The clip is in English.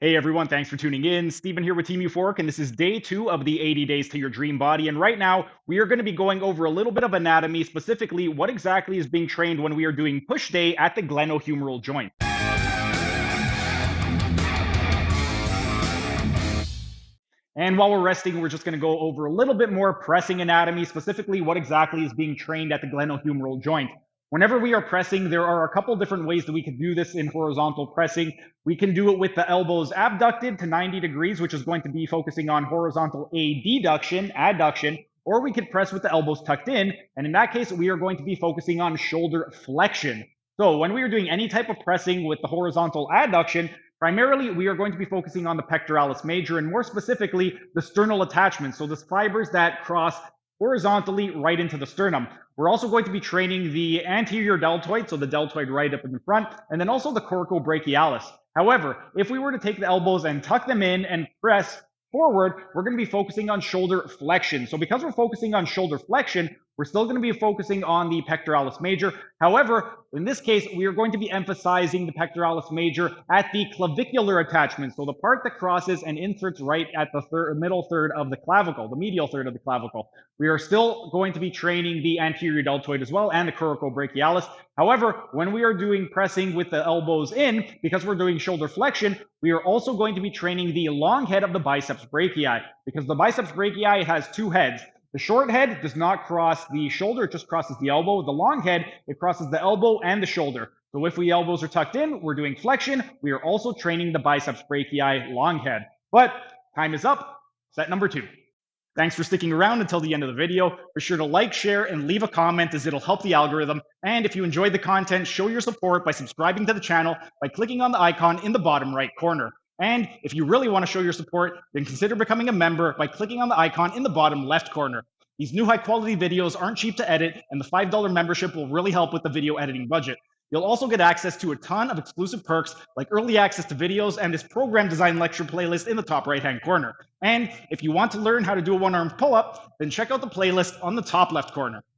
Hey everyone, thanks for tuning in. Steven here with Team Euphoric, and this is day 2 of the 80 Days to Your Dream Body. And right now, we are going to be going over a little bit of anatomy, specifically what exactly is being trained when we are doing push day at the glenohumeral joint. And while we're resting, we're just going to go over a little bit more pressing anatomy, specifically what exactly is being trained at the glenohumeral joint. Whenever we are pressing, there are a couple different ways that we can do this in horizontal pressing. We can do it with the elbows abducted to 90 degrees, which is going to be focusing on horizontal adduction, or we could press with the elbows tucked in. And in that case, we are going to be focusing on shoulder flexion. So when we are doing any type of pressing with the horizontal adduction, primarily, we are going to be focusing on the pectoralis major and more specifically, the sternal attachment. So the fibers that cross horizontally right into the sternum. We're also going to be training the anterior deltoid, so the deltoid right up in the front, and then also the coracobrachialis. However, if we were to take the elbows and tuck them in and press forward, we're going to be focusing on shoulder flexion. So because we're focusing on shoulder flexion, we're still going to be focusing on the pectoralis major. However, in this case, we are going to be emphasizing the pectoralis major at the clavicular attachment. So the part that crosses and inserts right at the middle third of the clavicle, the medial third of the clavicle. We are still going to be training the anterior deltoid as well and the coracobrachialis. However, when we are doing pressing with the elbows in, because we're doing shoulder flexion, we are also going to be training the long head of the biceps brachii, because the biceps brachii has two heads. The short head does not cross the shoulder, it just crosses the elbow. The long head, it crosses the elbow and the shoulder. So if the elbows are tucked in, we're doing flexion. We are also training the biceps brachii long head. But time is up. Set number 2. Thanks for sticking around until the end of the video. Be sure to like, share, and leave a comment as it'll help the algorithm. And if you enjoyed the content, show your support by subscribing to the channel by clicking on the icon in the bottom right corner. And if you really want to show your support, then consider becoming a member by clicking on the icon in the bottom left corner. These new high-quality videos aren't cheap to edit, and the $5 membership will really help with the video editing budget. You'll also get access to a ton of exclusive perks like early access to videos and this program design lecture playlist in the top right-hand corner. And if you want to learn how to do a one-armed pull-up, then check out the playlist on the top left corner.